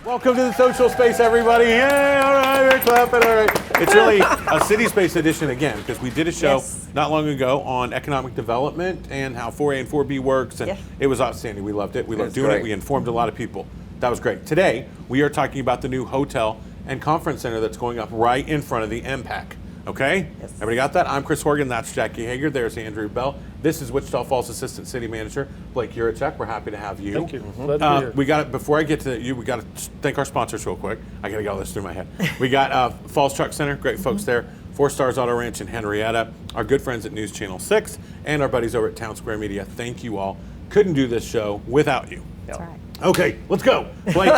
Welcome to the social space, everybody. Yay, all right, we're clapping, all right. It's really a city space edition again, because we did a show not long ago on economic development and how 4A and 4B works, and it was outstanding. We loved it. We loved doing it. We informed a lot of people. That was great. Today, we are talking about the new hotel and conference center that's going up right in front of the MPAC. Okay? Yes. Everybody got that? I'm Chris Horgan. That's Jackie Hager. There's Andrew Bell. This is Wichita Falls Assistant City Manager Blake Jurecek. We're happy to have you. Thank you. Glad to be here. We got it. Before I get to you, we got to thank our sponsors real quick. I got to get all this through my head. We got Falls Truck Center. Great folks there. 4 Stars Auto Ranch in Henrietta. Our good friends at News Channel 6 and our buddies over at Town Square Media. Thank you all. Couldn't do this show without you. That's right. Okay, let's go. Blake,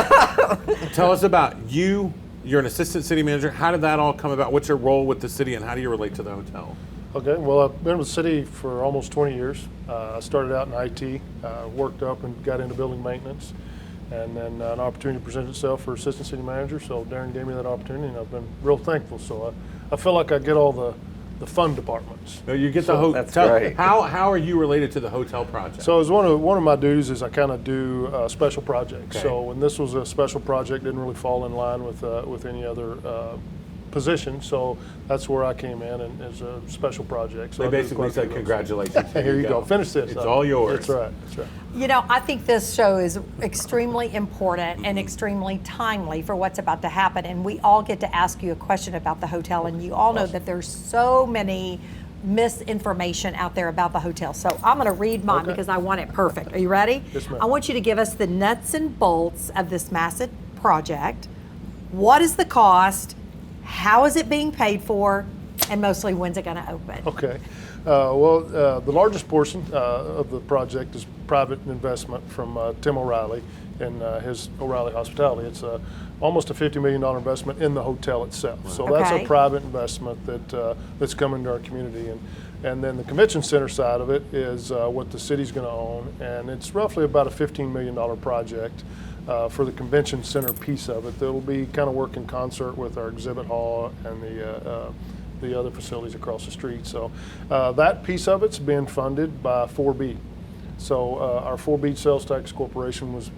tell us about you. You're an assistant city manager. How did that all come about? What's your role with the city and how do you relate to the hotel? Okay, well, I've been with the city for almost 20 years. I started out in IT, worked up and got into building maintenance, and then an opportunity presented itself for assistant city manager, so Darren gave me that opportunity and I've been real thankful. So I feel like I get all the fun departments. No, you get the hotel. That's great. How are you related to the hotel project? So as one of my duties is I kind of do special projects. Okay. So when this was a special project, didn't really fall in line with any other position. So that's where I came in and as a special project. So they basically said congratulations. Here you go. Finish this. It's all yours. That's right. That's right. You know, I think this show is extremely important and extremely timely for what's about to happen. And we all get to ask you a question about the hotel. And you all know that there's so many misinformation out there about the hotel. So I'm going to read mine because I want it perfect. Are you ready? Yes, ma'am. I want you to give us the nuts and bolts of this massive project. What is the cost? How is it being paid for? And mostly, when's it going to open? Okay. The largest portion of the project is private investment from Tim O'Reilly and his O'Reilly Hospitality. It's almost a $50 million investment in the hotel itself. Wow. So that's a private investment that's coming to our community. And then the convention center side of it is what the city's going to own. And it's roughly about a $15 million project for the convention center piece of it. That'll be kind of work in concert with our exhibit hall and the other facilities across the street. So that piece of it's being funded by 4B. So our 4B Sales Tax Corporation was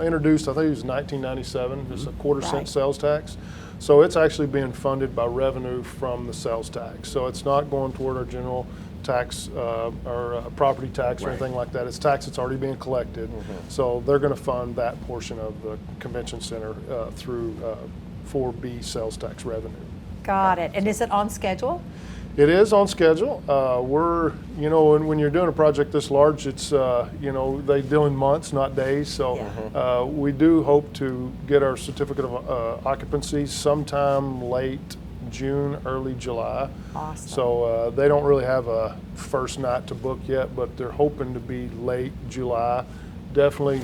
introduced, I think it was 1997, it's a quarter-cent sales tax. So it's actually being funded by revenue from the sales tax. So it's not going toward our general tax or property tax or anything like that. It's tax that's already being collected. So they're going to fund that portion of the convention center through 4B sales tax revenue. Got it. And is it on schedule? It is on schedule. We're, when you're doing a project this large, it's, they deal in months, not days. So we do hope to get our certificate of occupancy sometime late June, early July. Awesome. So they don't really have a first night to book yet, but they're hoping to be late July, definitely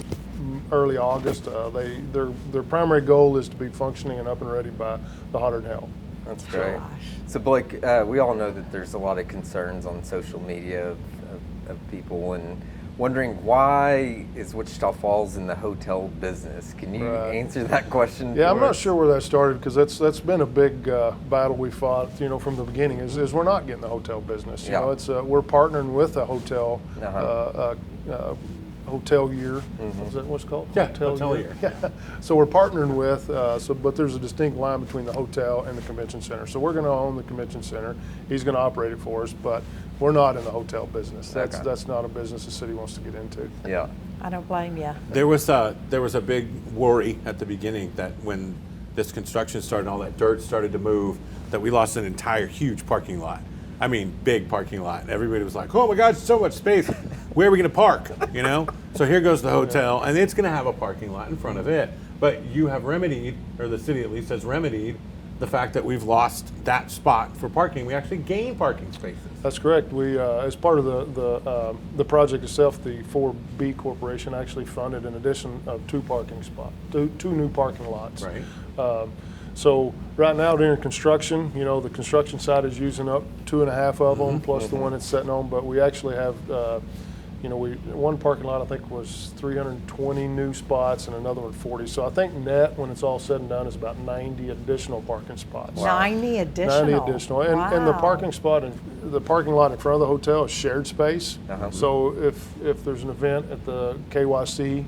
early August. Their primary goal is to be functioning and up and ready by the hotter than hell. That's great. So Blake, we all know that there's a lot of concerns on social media of people and wondering why is Wichita Falls in the hotel business? Can you answer that question? Yeah, I'm not sure where that started because that's been a big battle we fought, from the beginning. Is we're not getting the hotel business. You know, it's we're partnering with a hotel. Hotelier, is that what's called? Yeah, hotelier. Yeah. So we're partnering with, but there's a distinct line between the hotel and the convention center. So we're going to own the convention center. He's going to operate it for us, but we're not in the hotel business. That's not a business the city wants to get into. Yeah. I don't blame you. There was a big worry at the beginning that when this construction started and all that dirt started to move, that we lost an entire huge parking lot. I mean, big parking lot. Everybody was like, oh my God, so much space. Where are we going to park? So here goes the hotel, and it's going to have a parking lot in front of it. But you have remedied, or the city at least has remedied, the fact that we've lost that spot for parking. We actually gained parking spaces. That's correct. We, as part of the project itself, the 4B Corporation actually funded an addition of 2 parking spots, two new parking lots. Right. So right now during construction, the construction site is using up 2.5 of them plus the one it's sitting on. But we actually have one parking lot I think was 320 new spots and another one 40. So I think net, when it's all said and done, is about 90 additional parking spots. 90 additional. 90 additional, and the parking spot and the parking lot in front of the hotel is shared space. So if there's an event at the KYC,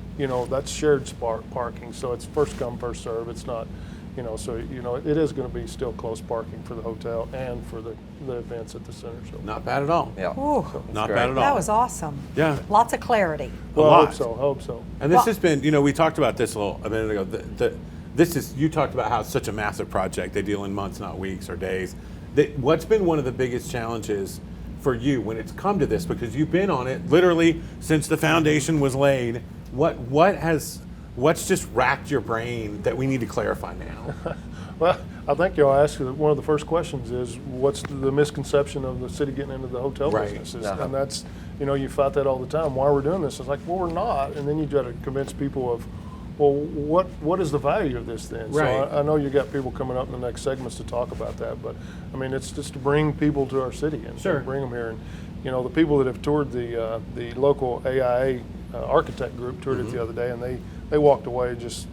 that's shared parking. So it's first come, first serve. It's not, so it is going to be still close parking for the hotel and for the events at the center. So Not bad at all. Yeah. Ooh, Not great. bad at all. that was awesome. Yeah. Lots of clarity. well, I lot. hope so. And this has been, we talked about this a minute ago. You talked about how it's such a massive project. They deal in months, not weeks or days. What's been one of the biggest challenges for you when it's come to this? Because you've been on it literally since the foundation was laid. What's just racked your brain that we need to clarify now? Well, I think you'll ask one of the first questions is what's the misconception of the city getting into the hotel Right. business? And that's, you fight that all the time. Why we're doing this? It's like, well, we're not. And then you try to convince people of, well, what is the value of this then? Right. So I know you got people coming up in the next segments to talk about that, but I mean, it's just to bring people to our city and Sure. bring them here. And the people that have toured the local AIA architect group toured it the other day, and they walked away just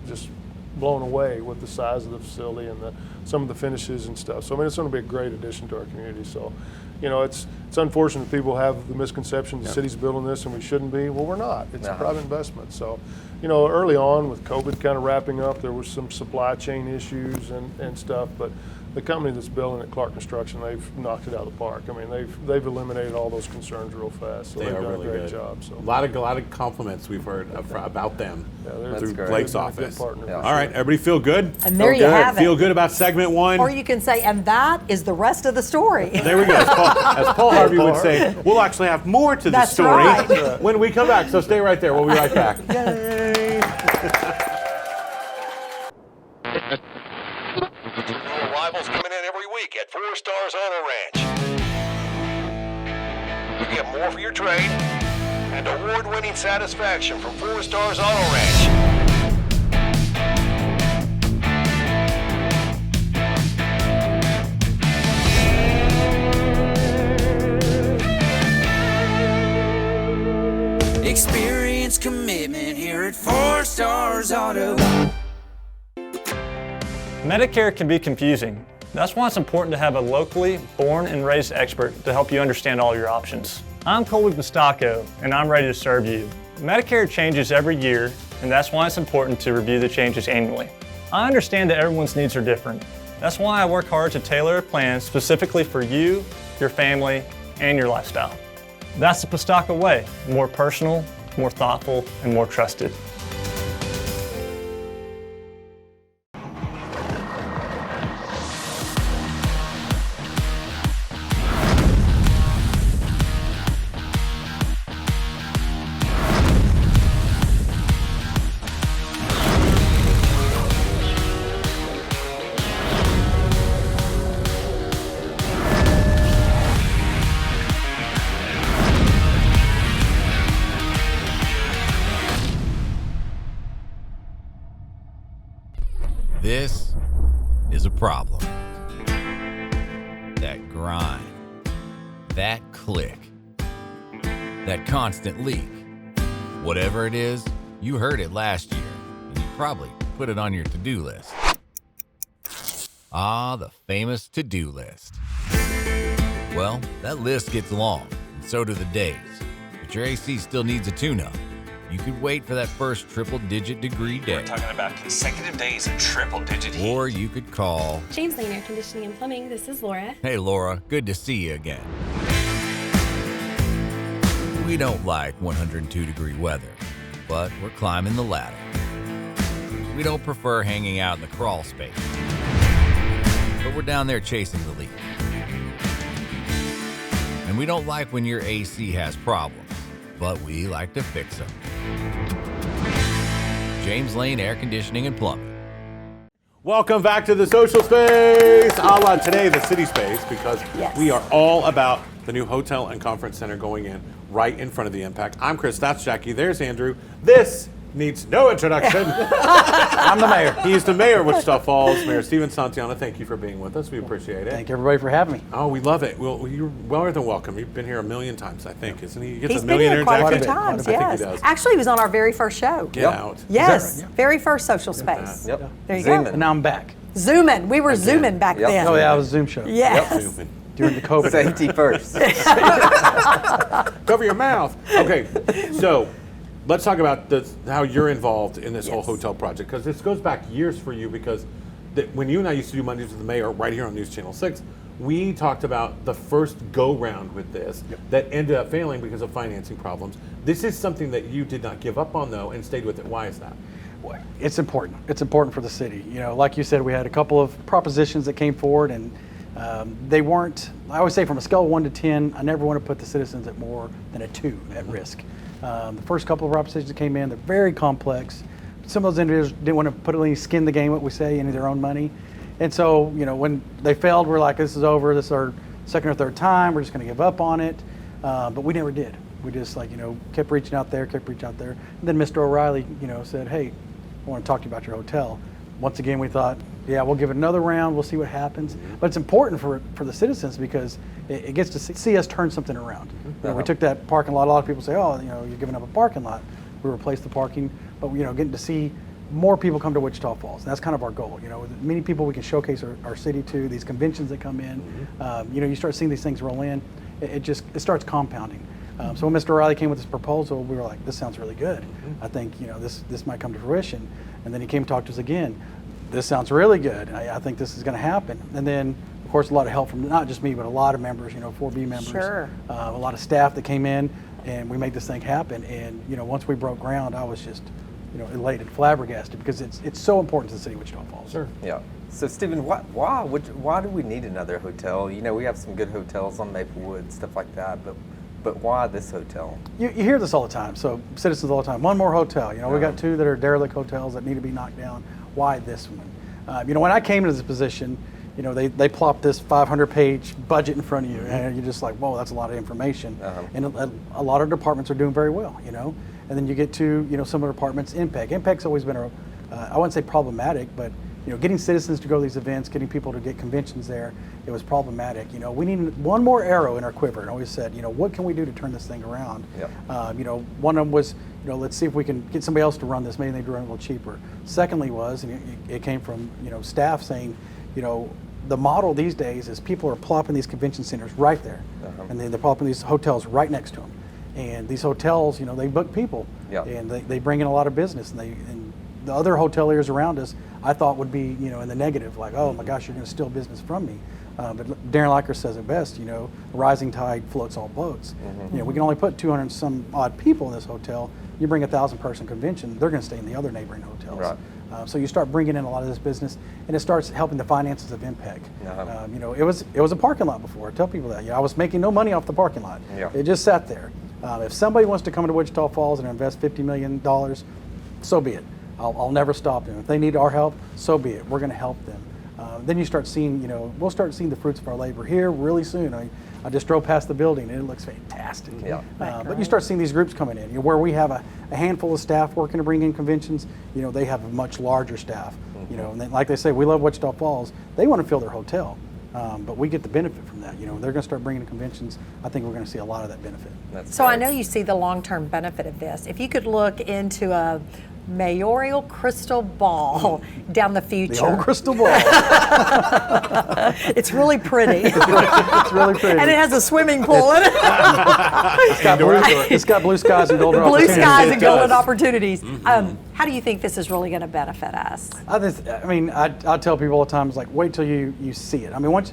blown away with the size of the facility and some of the finishes and stuff. So I mean, it's going to be a great addition to our community. So, it's unfortunate people have the misconception the city's building this and we shouldn't be. Well, we're not. It's a private investment. So, early on with COVID kind of wrapping up, there was some supply chain issues and stuff, but the company that's building it, Clark Construction, they've knocked it out of the park. I mean, they've eliminated all those concerns real fast. So They they've are done really a great good. job. So A lot of compliments we've heard about them they're through great. Blake's they've been a good office. partner for Yeah. All right, everybody feel good? And there Feel you good? have it. Feel good about segment one? Or you can say, and that is the rest of the story. There we go. As Paul Harvey would say, we'll actually have more to the That's story right. when we come back. So stay right there. We'll be right back. Yay! New arrivals coming in every week at 4 Stars Auto Ranch. You get more for your trade and award-winning satisfaction from 4 Stars Auto Ranch. Experience commitment here at 4 Stars Auto. Medicare can be confusing. That's why it's important to have a locally born and raised expert to help you understand all your options. I'm Colby Bustacco, and I'm ready to serve you. Medicare changes every year, and that's why it's important to review the changes annually. I understand that everyone's needs are different. That's why I work hard to tailor a plan specifically for you, your family, and your lifestyle. That's the Bustacco way, more personal, more thoughtful, and more trusted. This is a problem. That grind, that click, that constant leak. Whatever it is, you heard it last year, and you probably put it on your to-do list. Ah, the famous to-do list. Well, that list gets long, and so do the days. But your AC still needs a tune-up. You could wait for that first triple-digit degree day. We're talking about consecutive days of triple-digit heat. Or you could call... James Lane Air Conditioning and Plumbing. This is Laura. Hey, Laura. Good to see you again. We don't like 102-degree weather, but we're climbing the ladder. We don't prefer hanging out in the crawl space, but we're down there chasing the lead. And we don't like when your AC has problems, but we like to fix them. James Lane Air Conditioning and Plumbing. Welcome back to the social space. A la today, the city space, because we are all about the new hotel and conference center going in right in front of the Impact. I'm Chris, that's Jackie, there's Andrew. This needs no introduction. I'm the mayor. He's the mayor of Wichita Falls, Mayor Steven Santellana. Thank you for being with us. We appreciate it. Thank you, everybody, for having me. Oh, we love it. Well, you're more than welcome. You've been here a million times, I think, isn't he? He gets He's a been million here quite a few interjections. times, I think yes. he does. Actually, he was on our very first show. Get out. Yes, Is that right? very first social space. Yep. There you Zooming. go. And now I'm back. Zooming. We were zooming back Yep. then. Oh, yeah, I was a Zoom show. Yes. Zooming. During the COVID. Safety first. Cover your mouth. Okay, so let's talk about how you're involved in this whole hotel project, because this goes back years for you, because when you and I used to do Mondays with the Mayor right here on News Channel 6, we talked about the first go-round with this that ended up failing because of financing problems. This is something that you did not give up on, though, and stayed with it. Why is that? It's important. It's important for the city. You know, like you said, we had a couple of propositions that came forward, and they weren't, I always say from a scale of 1 to 10, I never want to put the citizens at more than a 2 at risk. The first couple of propositions that came in, they're very complex. Some of those individuals didn't want to put any skin in the game, what we say, any of their own money. And so, you know, when they failed, we're like, this is over. This is our second or third time. We're just going to give up on it. But we never did. We just, like, you know, kept reaching out there. And then Mr. O'Reilly, you know, said, hey, I want to talk to you about your hotel. Once again, we thought, yeah, we'll give it another round. We'll see what happens. But it's important for the citizens, because it gets to see us turn something around. You know, we took that parking lot. A lot of people say, oh, you know, you're giving up a parking lot. We replaced the parking. But, you know, getting to see more people come to Wichita Falls. And that's kind of our goal. You know, many people we can showcase our city to, these conventions that come in. You know, you start seeing these things roll in. It starts compounding. So when Mr. O'Reilly came with this proposal, we were like, this sounds really good. I think, you know, this might come to fruition. And then he came to talk to us again. This sounds really good. I think this is going to happen. And then, of course, a lot of help from not just me, but a lot of members, you know, 4B members. Sure. A lot of staff that came in, and we made this thing happen. And, you know, once we broke ground, I was just, you know, elated, flabbergasted, because it's so important to the city of Wichita Falls. Sure. Yeah. So, Stephen, why do we need another hotel? You know, we have some good hotels on Maplewood, stuff like that, but why this hotel? You hear this all the time. So citizens all the time, one more hotel. You know, we got 2 that are derelict hotels that need to be knocked down. Why this one? You know, when I came into this position, you know, they plopped this 500-page budget in front of you, and you're just like, whoa, that's a lot of information. And a lot of departments are doing very well, you know. And then you get to, you know, some of the departments, MPEG. MPEG's always been I wouldn't say problematic, but, you know, getting citizens to go to these events, getting people to get conventions there, it was problematic. You know, we need one more arrow in our quiver. And I always said, you know, what can we do to turn this thing around? You know, one of them was, you know, let's see if we can get somebody else to run this. Maybe they do run it a little cheaper. Secondly was, and it came from, you know, staff saying, you know, the model these days is people are plopping these convention centers right there. And they're plopping these hotels right next to them. And these hotels, you know, they book people. And they bring in a lot of business. And the other hoteliers around us, I thought would be, you know, in the negative, like, oh my gosh, you're going to steal business from me. But Darren Liker says it best, you know, a rising tide floats all boats. You know, we can only put 200 and some odd people in this hotel. You bring 1,000-person convention, they're going to stay in the other neighboring hotels. So you start bringing in a lot of this business, and it starts helping the finances of MPEG. You know, it was a parking lot before. I tell people that. You know, I was making no money off the parking lot. It just sat there. If somebody wants to come to Wichita Falls and invest $50 million, so be it. I'll never stop them. If they need our help, so be it. We're going to help them. Then you start seeing, you know, we'll start seeing the fruits of our labor here really soon. I just drove past the building and it looks fantastic. But you start seeing these groups coming in, you know, where we have a handful of staff working to bring in conventions. You know, they have a much larger staff. You know, and then, like they say, we love Wichita Falls. They want to fill their hotel, but we get the benefit from that. You know, they're going to start bringing in conventions. I think we're going to see a lot of that benefit. So I know you see the long-term benefit of this. If you could look into a mayoral crystal ball down the future. The old crystal ball. It's really pretty. It's really pretty. And it has a swimming pool in it. It's got blue skies and golden blue opportunities. Blue skies and golden opportunities. How do you think this is really going to benefit us? I tell people all the time, it's like, wait till you see it. I mean, once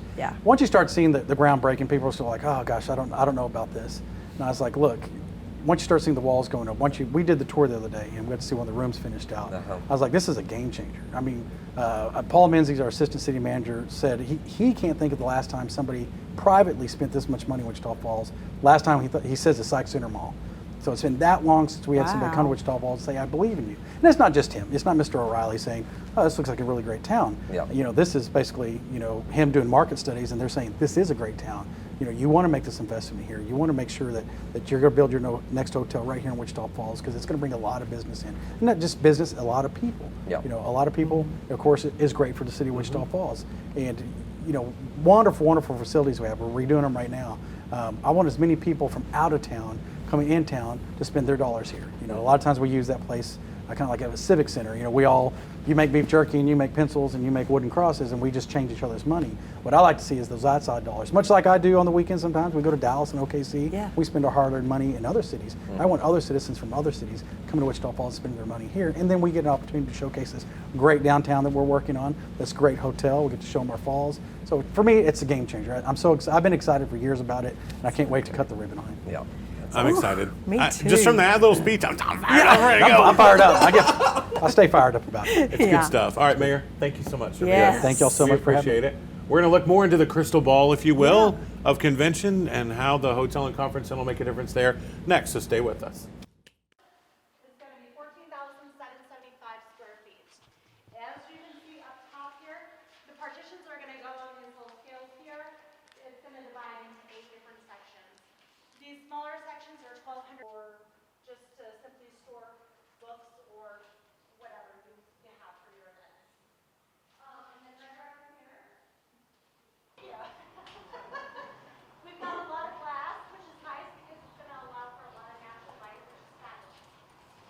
you start seeing the groundbreaking, people are still like, oh gosh, I don't know about this. And I was like, look, once you start seeing the walls going up, we did the tour the other day and we got to see one of the rooms finished out. I was like, this is a game changer. I mean, Paul Menzies, our assistant city manager, said he can't think of the last time somebody privately spent this much money in Wichita Falls. Last time he says the Sykes Center Mall. So it's been that long since we had somebody come to Wichita Falls and say, I believe in you. And it's not just him. It's not Mr. O'Reilly saying, oh, this looks like a really great town. Yep. You know, this is basically, you know, him doing market studies, and they're saying, this is a great town. You know, you want to make this investment here. You want to make sure that you're going to build your next hotel right here in Wichita Falls, because it's going to bring a lot of business in. And not just business, a lot of people. Yep. You know, a lot of people, of course, it is great for the city of Wichita Falls. And, you know, wonderful, wonderful facilities we have. We're redoing them right now. I want as many people from out of town coming in town to spend their dollars here. You know, a lot of times we use that place kind of like a civic center. You know, you make beef jerky and you make pencils and you make wooden crosses, and we just change each other's money. What I like to see is those outside dollars. Much like I do on the weekends sometimes. We go to Dallas and OKC. Yeah. We spend our hard-earned money in other cities. I want other citizens from other cities coming to Wichita Falls and spending their money here. And then we get an opportunity to showcase this great downtown that we're working on, this great hotel. We get to show them our falls. So for me, it's a game changer. I'm so excited. I've been excited for years about it, and I can't wait to cut the ribbon on it. Yeah. I'm excited. Me too. Just from that little speech, I'm fired up, ready to go. I'm fired up. I stay fired up about it. It's good stuff. All right, Mayor, thank you so much. Yes. Thank y'all so We much for having me. appreciate it. We're going to look more into the crystal ball, if you will, of convention and how the hotel and conference center will make a difference there next, so stay with us. It's going to be 14,775 square feet. As you can see up top here, the partitions are going to go on these little scales here. It's going to divide into 8 different sections. These smaller sections are 1,200 or just to simply store books or whatever you have for your events. And then right over here, we've got a lot of glass, which is nice because it's going to allow for a lot of natural light, which is fabulous.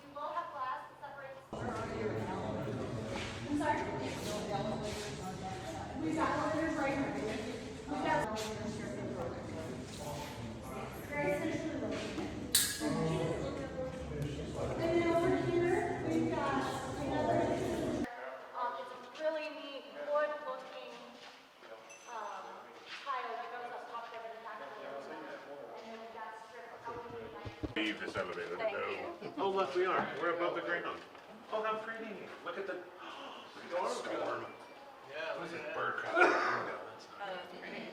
We will have glass that separates. I'm sorry? We've got elevators right here. We've got very centrally located. And then over here, we've got another. It's a really neat wood-looking tile that goes up top there, but it's actually aluminum. And then we've got strip of LED lights. Leave this elevator. Thank you. Oh, look, we are. We're above the ground. Oh, how pretty. Look at the storm. Yeah, look at bird crap out the window. That's pretty.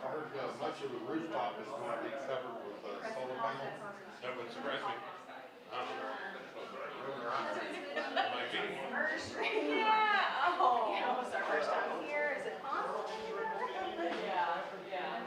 I heard much of the rooftop is going to be covered with solar panels. That wouldn't surprise me. Yeah. Oh. Yeah, it was our first time here. Is it fun? Yeah. Yeah.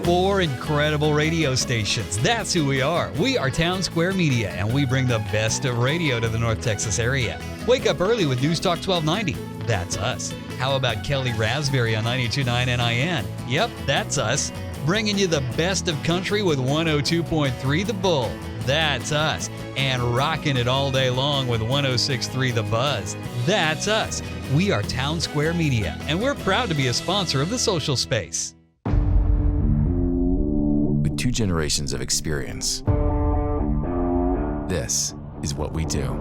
Four incredible radio stations. That's who we are. We are Town Square Media, and we bring the best of radio to the North Texas area. Wake up early with News Talk 1290. That's us. How about Kelly Raspberry on 92.9 NIN? Yep, that's us. Bringing you the best of country with 102.3 The Bull. That's us. And rocking it all day long with 106.3 The Buzz. That's us. We are Town Square Media, and we're proud to be a sponsor of the social space. With 2 generations of experience, this is what we do.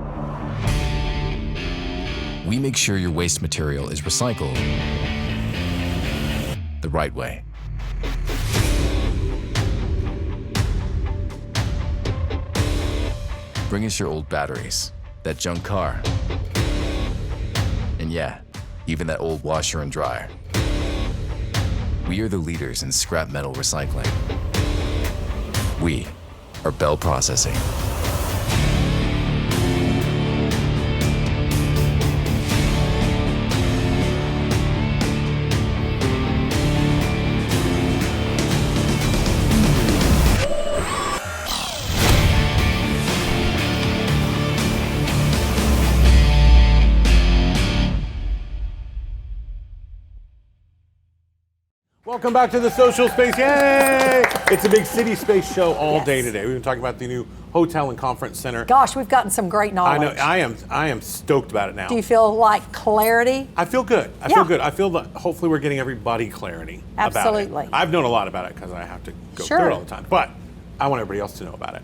We make sure your waste material is recycled the right way. Bring us your old batteries, that junk car, and yeah, even that old washer and dryer. We are the leaders in scrap metal recycling. We are Bell Processing. Welcome back to the social space. Yay! It's a big city space show all day today. We've been talking about the new hotel and conference center. Gosh, we've gotten some great knowledge. I know. I am stoked about it now. Do you feel like clarity? I feel good. I feel good. I feel that hopefully we're getting everybody clarity Absolutely. about it. I've known a lot about it because I have to go Sure. through it all the time. But I want everybody else to know about it.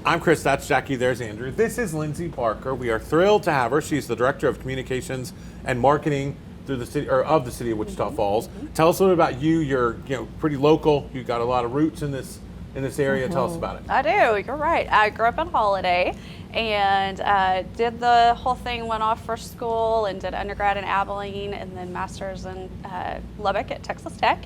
I'm Chris, that's Jackie, there's Andrew. This is Lindsay Parker. We are thrilled to have her. She's the Director of Communications and Marketing through the city, or of the city of Wichita Falls. Tell us a little bit about you. You're pretty local. You've got a lot of roots in this area. Tell us about it. I do, you're right. I grew up in Holiday and did the whole thing, went off for school and did undergrad in Abilene and then master's in Lubbock at Texas Tech,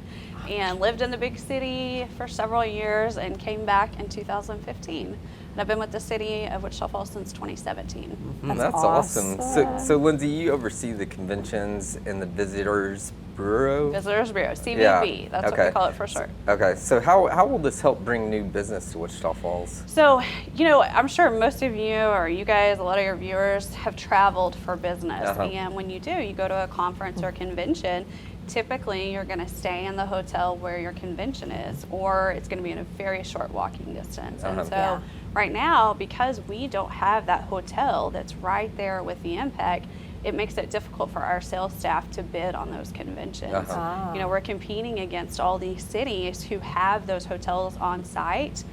and lived in the big city for several years and came back in 2015. And I've been with the city of Wichita Falls since 2017. That's awesome. So Lindsay, you oversee the conventions and the Visitors Bureau? Visitors Bureau, CVB, that's what we call it for short. Okay, so how will this help bring new business to Wichita Falls? So, I'm sure most of you, or you guys, a lot of your viewers have traveled for business. And when you do, you go to a conference or convention, typically you're going to stay in the hotel where your convention is, or it's going to be in a very short walking distance. And so right now, because we don't have that hotel that's right there with the Impact, it makes it difficult for our sales staff to bid on those conventions. We're competing against all these cities who have those hotels on site.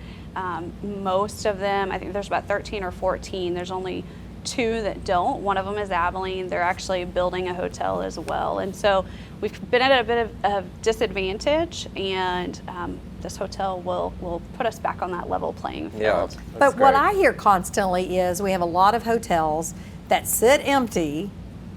Most of them, I think there's about 13 or 14. There's only 2 that don't. One of them is Abilene. They're actually building a hotel as well. And so we've been at a bit of disadvantage, and this hotel will put us back on that level playing field. But what I hear constantly is we have a lot of hotels that sit empty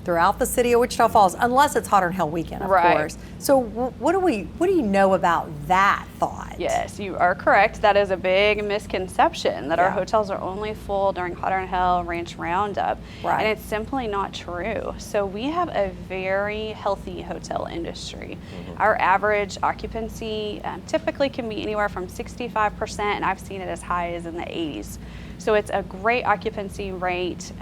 throughout the city of Wichita Falls, unless it's Hotter Than Hell weekend, of course. So what do you know about that thought? Yes, you are correct. That is a big misconception, that our hotels are only full during Hotter Than Hell, Ranch Roundup, and it's simply not true. So we have a very healthy hotel industry. Our average occupancy typically can be anywhere from 65%, and I've seen it as high as in the 80s. So it's a great occupancy rate.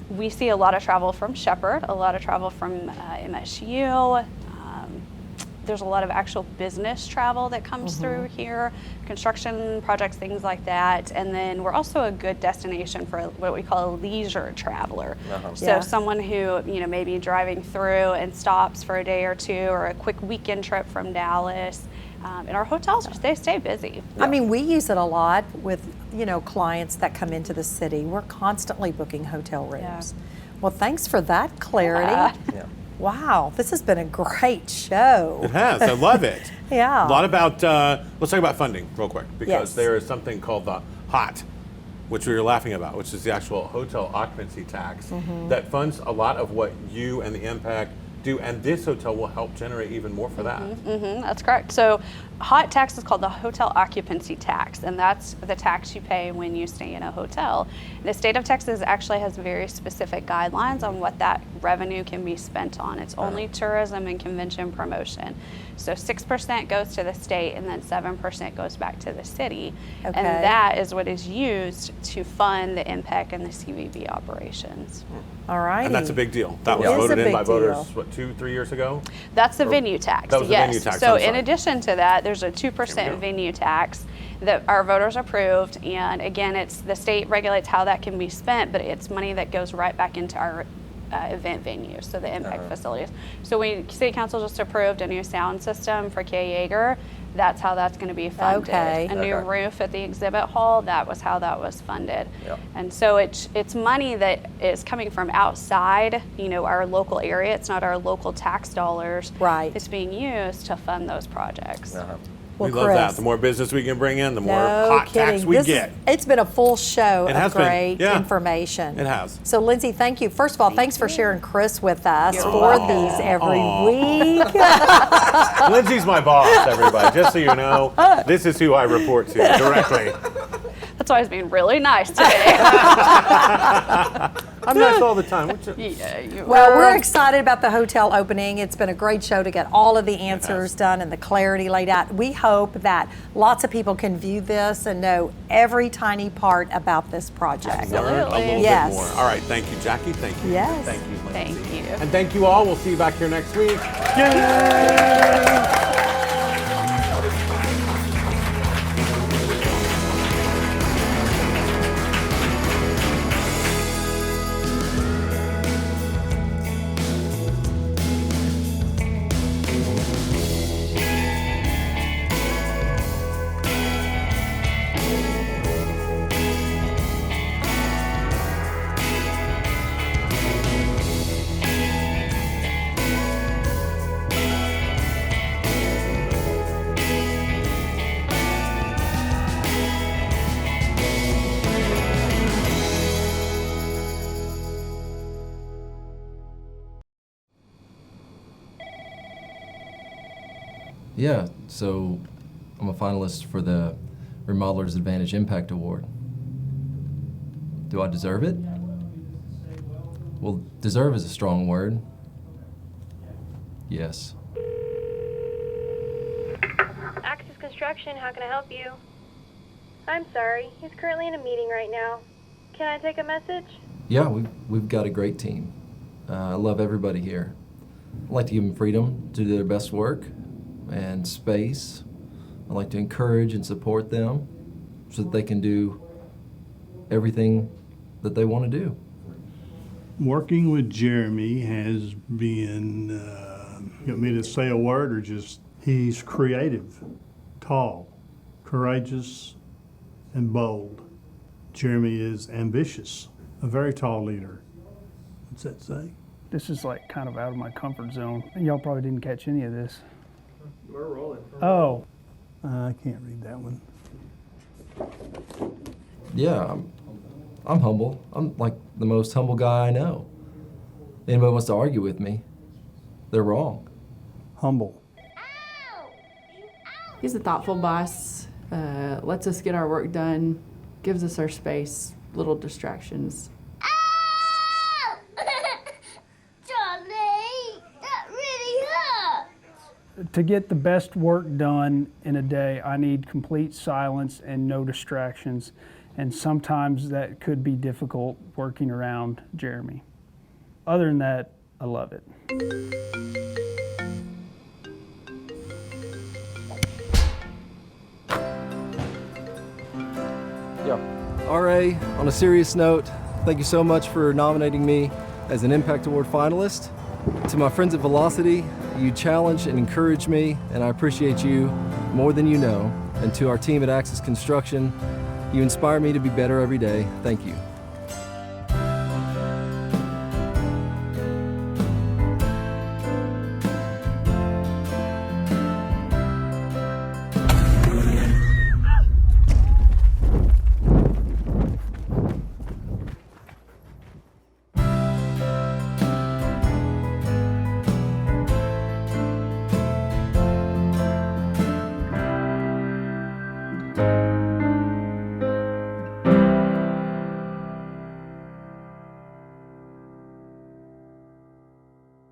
We see a lot of travel from Shepherd, a lot of travel from MSU. There's a lot of actual business travel that comes through here, construction projects, things like that. And then we're also a good destination for what we call a leisure traveler. So someone who may be driving through and stops for a day or two, or a quick weekend trip from Dallas. And our hotels, they stay busy. I mean, we use it a lot with, clients that come into the city. We're constantly booking hotel rooms. Well, thanks for that clarity. Wow, this has been a great show. It has, I love it. A lot about, let's talk about funding real quick, because there is something called the HOT, which we were laughing about, which is the actual hotel occupancy tax that funds a lot of what you and the Impact do, and this hotel will help generate even more for that. That's correct. So HOT tax is called the hotel occupancy tax, and that's the tax you pay when you stay in a hotel. The state of Texas actually has very specific guidelines on what that revenue can be spent on. It's only tourism and convention promotion. So 6% goes to the state, and then 7% goes back to the city. And that is what is used to fund the Impact and the CVB operations. All right. And that's a big deal. That was voted in by voters, what, 2-3 years ago? That's the venue tax, that was the venue tax, So in addition to that, there's a 2% venue tax that our voters approved. And again, it's the state regulates how that can be spent, but it's money that goes right back into our event venues, so the Impact facilities. So City Council just approved a new sound system for Kay Yeager. That's how that's going to be funded. A new roof at the exhibit hall, that was how that was funded. And so it's money that is coming from outside, our local area. It's not our local tax dollars. It's being used to fund those projects. We love that. The more business we can bring in, the more hot tax we get. It's been a full show It of has been. great Yeah. information. It has. So Lindsay, thank you. First of all, thanks for sharing Chris with us for these every week. Lindsay's my boss, everybody. Just so you know, this is who I report to directly. That's why I was being really nice today. I'm nice all the time. Well, we're excited about the hotel opening. It's been a great show to get all of the answers done and the clarity laid out. We hope that lots of people can view this and know every tiny part about this project. Learn a little bit more. All right, thank you, Jackie. Thank you. Yes. Thank you, Lindsay. Thank you. And thank you all. We'll see you back here next week. Yay! Yeah, so I'm a finalist for the Remodeler's Advantage Impact Award. Do I deserve it? Well, deserve is a strong word. Yes. Axis Construction, how can I help you? I'm sorry, he's currently in a meeting right now. Can I take a message? Yeah, we've got a great team. I love everybody here. I like to give them freedom to do their best work and space. I like to encourage and support them so that they can do everything that they want to do. Working with Jeremy has been, you want me to say a word or just, he's creative, tall, courageous, and bold. Jeremy is ambitious, a very tall leader. What's that say? This is like kind of out of my comfort zone. And y'all probably didn't catch any of this. We're rolling. Oh. I can't read that one. Yeah, I'm humble. I'm like the most humble guy I know. Anybody wants to argue with me, they're wrong. Humble. He's a thoughtful boss, lets us get our work done, gives us our space, little distractions. To get the best work done in a day, I need complete silence and no distractions. And sometimes that could be difficult working around Jeremy. Other than that, I love it. Yeah. RA, on a serious note, thank you so much for nominating me as an Impact Award finalist. To my friends at Velocity, you challenge and encourage me, and I appreciate you more than you know. And to our team at Axis Construction, you inspire me to be better every day. Thank you.